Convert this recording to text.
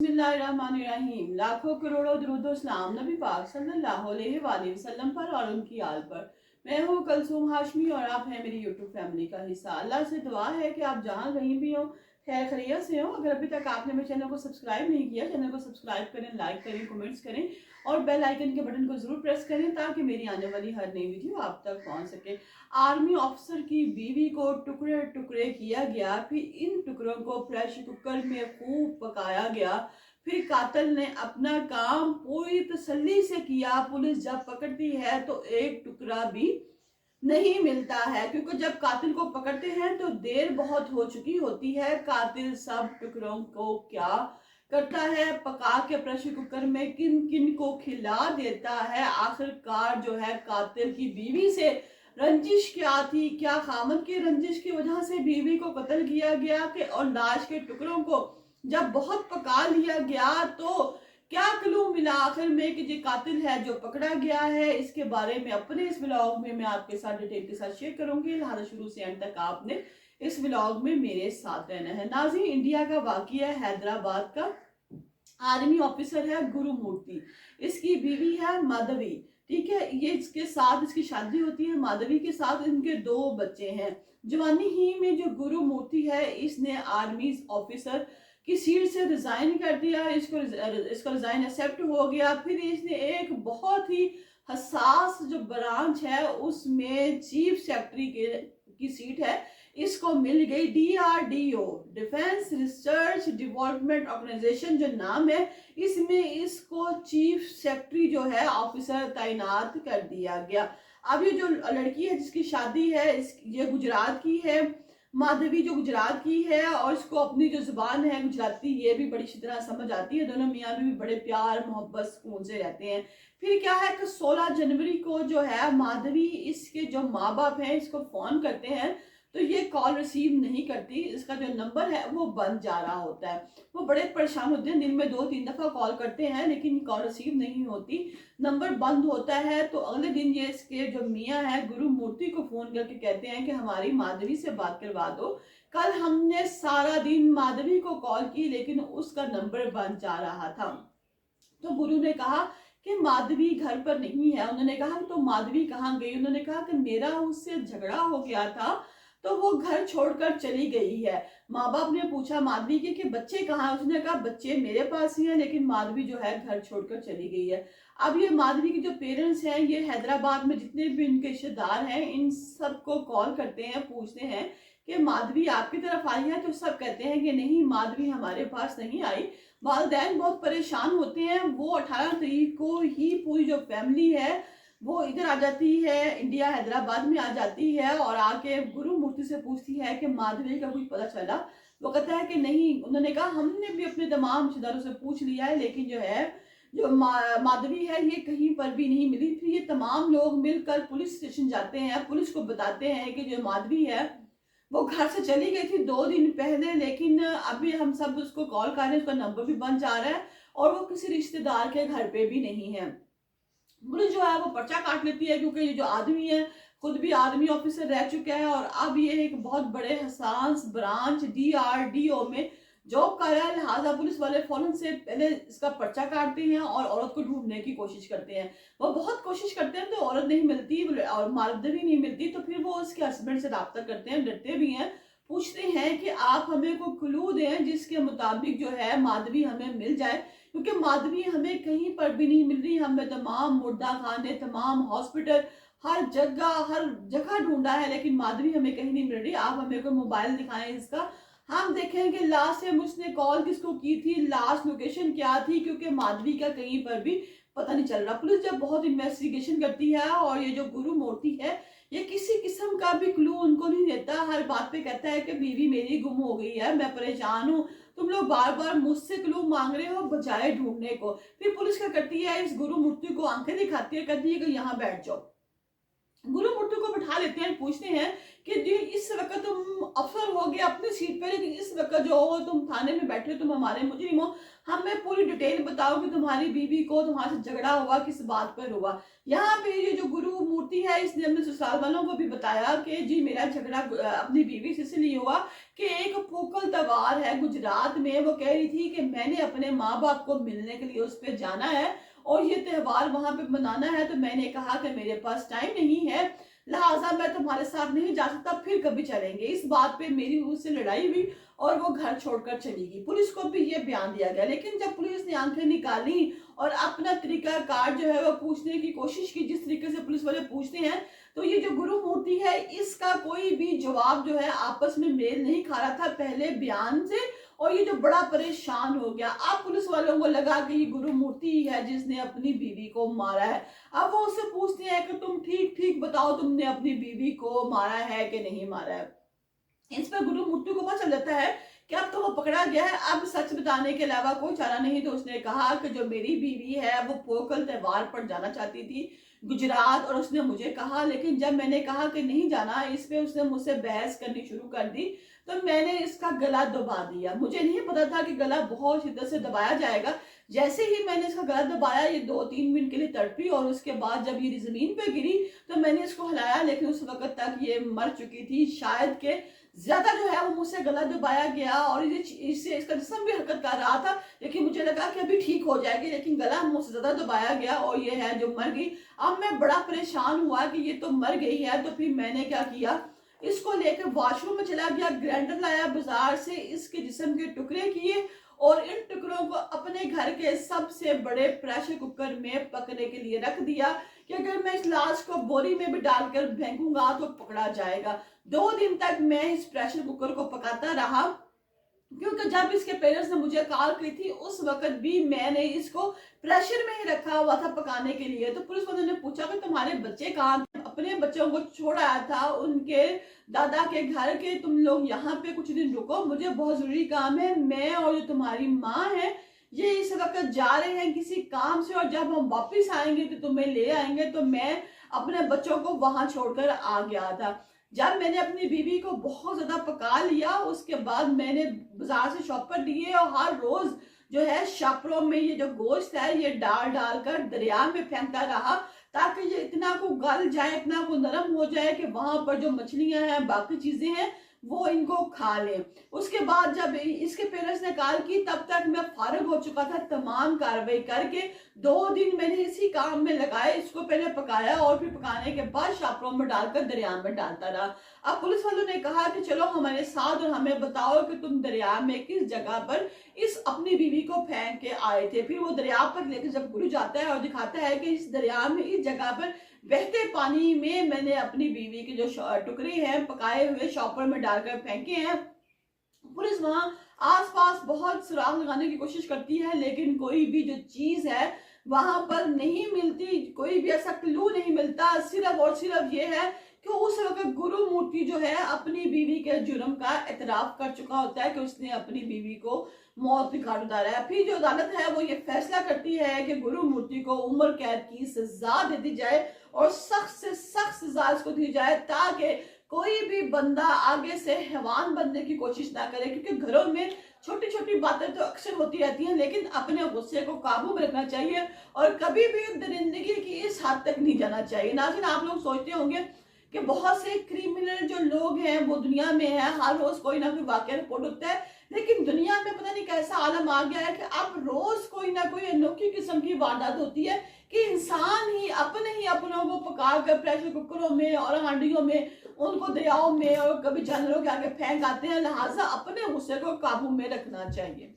बिस्मिल्लाहिर्रहमानिर्रहीम। लाखों करोड़ों दुरूद सलाम नबी पाक सल्लल्लाहु अलैहि वसल्लम पर और उनकी आल पर। मैं हूँ कलसूम हाशमी और आप हैं मेरी यूट्यूब फैमिली का हिस्सा। अल्लाह से दुआ है कि आप जहाँ कहीं भी हो खैर खैरियत से हो। अगर अभी तक आपने मेरे चैनल को सब्सक्राइब नहीं किया, चैनल को सब्सक्राइब करें, लाइक करें, कमेंट्स करें और बेल आइकन के बटन को जरूर प्रेस करें ताकि मेरी आने वाली हर नई वीडियो आप तक पहुंच सके। आर्मी ऑफिसर की बीवी को टुकड़े टुकड़े किया गया, फिर इन टुकड़ों को प्रेशर कुकर में खूब पकाया गया। फिर कातिल ने अपना काम पूरी तसल्ली से किया। पुलिस जब पकड़ती है तो एक टुकड़ा भी नहीं मिलता है, क्योंकि जब कातिल को पकड़ते हैं तो देर बहुत हो चुकी होती है। कातिल सब टुकड़ों को क्या करता है, पका के प्रेशर कुकर में किन किन को खिला देता है। आखिरकार जो है कातिल की बीवी से रंजिश क्या थी, क्या खामद की रंजिश की वजह से बीवी को कत्ल किया गया कि और लाश के टुकड़ों को जब बहुत पका लिया गया तो क्या क्लू मिला आखिर में कि जो कातिल है जो पकड़ा गया है। इसके बारे में अपने इस व्लॉग में मैं आपके साथ डिटेल के साथ शेयर करूंगी, लिहाजा शुरू से एंड तक आपने इस व्लॉग में मेरे साथ रहना है। नाज़रीन, इंडिया का वाकया है, हैदराबाद का। आर्मी ऑफिसर है गुरुमूर्ति, इसकी बीवी है माधवी। ठीक है, ये इसके साथ इसकी शादी होती है माधवी के साथ। इनके दो बच्चे हैं। जवानी ही में जो गुरुमूर्ति है इसने आर्मी ऑफिसर की सीट से रिजाइन कर दिया। इसको रिजाइन एक्सेप्ट हो गया। फिर इसने एक बहुत ही हसास जो ब्रांच है उसमें चीफ सेक्रेटरी की सीट है, इसको मिल गई। DRDO, defence research development organisation जो नाम है, इसमें इसको चीफ सेक्रेटरी जो है ऑफिसर तैनात कर दिया गया। अब ये जो लड़की है जिसकी शादी है ये गुजरात की है, माधवी जो गुजरात की है, और इसको अपनी जो जुबान है गुजराती ये भी बड़ी अच्छी तरह समझ आती है। दोनों मियाँ भी बड़े प्यार मोहब्बत सुकून से रहते हैं। फिर क्या है कि 16 जनवरी को जो है माधवी इसके जो माँ बाप हैं इसको फोन करते हैं तो ये कॉल रिसीव नहीं करती। इसका जो नंबर है वो बंद जा रहा होता है। वो बड़े परेशान होते हैं, दिन में 2-3 दफा कॉल करते हैं लेकिन कॉल रिसीव नहीं होती, नंबर बंद होता है। तो अगले दिन ये इसके जो मियाँ है गुरुमूर्ति को फोन करके कहते हैं कि हमारी माधवी से बात करवा दो। कल हमने सारा दिन माधवी को कॉल की लेकिन उसका नंबर बंद जा रहा था। तो गुरु ने कहा कि माधवी घर पर नहीं है। उन्होंने कहा तो माधवी कहाँ गई? उन्होंने कहा कि मेरा उससे झगड़ा हो गया था तो वो घर छोड़कर चली गई है। माँ बाप ने पूछा माधवी के कि बच्चे कहाँ? उसने कहा बच्चे मेरे पास ही हैं लेकिन माधवी जो है घर छोड़कर चली गई है। अब ये माधवी के जो पेरेंट्स हैं ये हैदराबाद में जितने भी इनके रिश्तेदार हैं इन सबको कॉल करते हैं, पूछते हैं कि माधवी आपकी तरफ आई है? तो सब कहते हैं कि नहीं, माधवी हमारे पास नहीं आई। वालिदैन बहुत परेशान होते हैं। वो 18 तारीख को ही पूरी जो फैमिली है वो इधर आ जाती है, इंडिया हैदराबाद में आ जाती है और आके गुरुमूर्ति से पूछती है कि माधवी का कुछ पता चला? वो कहता है कि नहीं। उन्होंने कहा हमने भी अपने तमाम रिश्तेदारों से पूछ लिया है लेकिन जो है जो माधवी है ये कहीं पर भी नहीं मिली। फिर ये तमाम लोग मिलकर पुलिस स्टेशन जाते हैं, पुलिस को बताते हैं कि जो माधवी है वो घर से चली गई थी 2 दिन पहले, लेकिन अभी हम सब उसको कॉल कर रहे हैं, उसका नंबर भी बंद जा रहा है और वो किसी रिश्तेदार के घर पे भी नहीं है। पुलिस जो है वो पर्चा काट लेती है क्योंकि ये जो आदमी है खुद भी आर्मी ऑफिसर रह चुका है और अब ये एक बहुत बड़े हसास ब्रांच DRDO में जॉब कर रहा है। लिहाजा पुलिस वाले फौरन से पहले इसका पर्चा काटते हैं और औरत को ढूंढने की कोशिश करते हैं। वो बहुत कोशिश करते हैं तो औरत नहीं मिलती और माधवी नहीं मिलती। तो फिर वो उसके हस्बैंड से रब्ता करते हैं, डरते भी हैं, पूछते हैं कि आप हमें को क्लू दें जिसके मुताबिक जो है माधवी हमें मिल जाए, क्योंकि माधवी हमें कहीं पर भी नहीं मिल रही। हमें तमाम मुर्दा खाने, तमाम हॉस्पिटल, हर जगह ढूंढा है लेकिन माधवी हमें कहीं नहीं मिल रही। आप हमें कोई मोबाइल दिखाएं इसका, हम देखें कि लास्ट टाइम उसने कॉल किसको की थी, लास्ट लोकेशन क्या थी, क्योंकि माधवी का कहीं पर भी पता नहीं चल रहा। पुलिस जब बहुत इन्वेस्टिगेशन करती है और ये जो गुरुमूर्ति है ये किसी किस्म का भी क्लू उनको नहीं देता। हर बात पे कहता है कि बीवी मेरी गुम हो गई है, मैं परेशान हूँ, तुम लोग बार बार मुझसे क्लू मांग रहे हो बजाय ढूंढने को। फिर पुलिस क्या करती है, इस गुरुमूर्ति को आंखें दिखाती है, कहती है कि यहाँ बैठ जाओ। गुरुमूर्ति को बिठा लेते हैं, पूछते हैं कि जी इस वक्त तुम अफसर हो गए अपनी सीट पे, लेकिन इस वक्त जो हो तुम थाने में बैठे हो, तुम हमारे मुजरिम हो, हमें पूरी डिटेल बताओ कि तुम्हारी बीवी को तुम्हारे से झगड़ा हुआ, किस बात पर हुआ। यहाँ पे ये जो गुरु मूर्ति है इसने अपने ससुराल वालों को भी बताया कि जी मेरा झगड़ा अपनी बीवी से इसलिए हुआ कि एक फोकल त्योहार है गुजरात में, वो कह रही थी कि मैंने अपने माँ बाप को मिलने के लिए उस पर जाना है और ये त्यौहार वहां पे मनाना है, तो मैंने कहा कि मेरे पास टाइम नहीं है, लिहाजा मैं तुम्हारे साथ नहीं जा सकता, फिर कभी चलेंगे। इस बात पे मेरी उससे लड़ाई हुई और वो घर छोड़कर चली गई। पुलिस को भी ये बयान दिया गया, लेकिन जब पुलिस ने आंखें निकाली और अपना तरीका कार जो है वो पूछने की कोशिश की, जिस तरीके से पुलिस वाले पूछते हैं, तो ये जो गुरु मूर्ति है इसका कोई भी जवाब जो है आपस में मेल नहीं खा रहा था पहले बयान से, और ये जो बड़ा परेशान हो गया। अब पुलिस वालों को लगा कि ये गुरु मूर्ति ही है जिसने अपनी बीवी को मारा है। अब वो उससे पूछते हैं कि तुम ठीक ठीक बताओ, तुमने अपनी बीवी को मारा है कि नहीं मारा है। इस पर गुरु मूर्ति को पता चल जाता है कि अब तो वो पकड़ा गया है, अब सच बताने के अलावा कोई चारा नहीं। तो उसने कहा कि जो मेरी बीवी है वो पोकल त्योहार पर जाना चाहती थी गुजरात, और उसने मुझे कहा, लेकिन जब मैंने कहा कि नहीं जाना, इस पे उसने मुझसे बहस करनी शुरू कर दी, तो मैंने इसका गला दबा दिया। मुझे नहीं पता था कि गला बहुत शिद्दत से दबाया जाएगा। जैसे ही मैंने इसका गला दबाया, ये 2-3 मिनट के लिए तड़पी, और उसके बाद जब ये जमीन पे गिरी तो मैंने इसको हिलाया, लेकिन उस वक्त तक ये मर चुकी थी। शायद के ज्यादा जो है वो मुझसे गला दबाया गया और इससे इसका जिस्म भी हरकत कर रहा था, लेकिन मुझे लगा कि अभी ठीक हो जाएगी, लेकिन गला मुझसे ज्यादा दबाया गया और ये है जो मर गई। अब मैं बड़ा परेशान हुआ कि ये तो मर गई है, तो फिर मैंने क्या किया, इसको लेकर वॉशरूम में चला गया, ग्राइंडर लाया बाजार से, इसके जिस्म के टुकड़े किए और इन टुकड़ों को अपने घर के सबसे बड़े प्रेशर कुकर में पकने के लिए रख दिया कि अगर मैं इस लाश को बोरी में भी डालकर फेंकूंगा तो पकड़ा जाएगा। 2 दिन तक मैं इस प्रेशर कुकर को पकाता रहा, क्योंकि जब इसके पेरेंट्स ने मुझे कॉल की थी उस वक्त भी मैंने इसको प्रेशर में ही रखा हुआ था पकाने के लिए। तो पुलिस वालों ने पूछा कि तुम्हारे बच्चे कहाँ थे? अपने बच्चों को छोड़ आया था उनके दादा के घर के, तुम लोग यहाँ पे कुछ दिन रुको, मुझे बहुत जरूरी काम है। मैं और जो तुम्हारी माँ है ये इस वक्त जा रहे हैं किसी काम से, और जब हम वापिस आएंगे तो तुम्हें ले आएंगे। तो मैं अपने बच्चों को वहां छोड़कर आ गया था। जब मैंने अपनी बीवी को बहुत ज्यादा पका लिया, उसके बाद मैंने बाजार से शॉपर लिए और हर रोज जो है शॉपरों में ये जो गोश्त है ये डाल डाल कर दरिया में फेंकता रहा, ताकि ये इतना को गल जाए, इतना को नरम हो जाए कि वहां पर जो मछलियां हैं बाकी चीजें हैं वो इनको खा ले। उसके बाद जब इसके पेरेंट्स ने कॉल की तब तक मैं फारिग हो चुका था तमाम कार्रवाई करके। 2 दिन मैंने इसी काम में लगाए, इसको पहले पकाया और फिर पकाने के बाद शापरों में डालकर दरिया में डालता रहा। अब पुलिस वालों ने कहा कि चलो हमारे साथ और हमें बताओ कि तुम दरिया में किस जगह पर इस अपनी बीवी को फेंक के आए थे। फिर वो दरिया पर लेकर जब गुरु जाता है और दिखाता है कि इस दरिया में इस जगह पर बहते पानी में मैंने अपनी बीवी के जो टुकड़े हैं पकाए हुए शॉपर में डालकर फेंके हैं। पुलिस वहां आसपास बहुत सुराग लगाने की कोशिश करती है, लेकिन कोई भी जो चीज है वहां पर नहीं मिलती, कोई भी ऐसा क्लू नहीं मिलता। सिर्फ और सिर्फ ये है कि उस वक्त गुरु मूर्ति जो है अपनी बीवी के जुर्म का एतराफ कर चुका होता है कि उसने अपनी बीवी को मौत के घाट उतारा है। फिर जो अदालत है वो ये फैसला करती है कि गुरु मूर्ति को उम्र कैद की सजा दे दी जाए और सख्त से सख्त सजा इसको दी जाए, ताकि कोई भी बंदा आगे से हैवान बनने की कोशिश ना करे। क्योंकि घरों में छोटी छोटी बातें तो अक्सर होती रहती हैं, लेकिन अपने गुस्से को काबू में रखना चाहिए और कभी भी दरिंदगी की इस हद तक नहीं जाना चाहिए। नाज़रीन, आप लोग सोचते होंगे कि बहुत से क्रिमिनल जो लोग हैं वो दुनिया में है, हर रोज कोई ना कोई वाकया रिपोर्ट होता है, लेकिन दुनिया में पता नहीं कैसा आलम आ गया है कि अब रोज कोई ना कोई अनोखी किस्म की वारदात होती है कि इंसान ही अपनों को पका कर प्रेशर कुकरों में और हांडियों में, उनको दरियाओं में और कभी जानवरों के आगे फेंक आते हैं। लिहाजा अपने गुस्से को काबू में रखना चाहिए।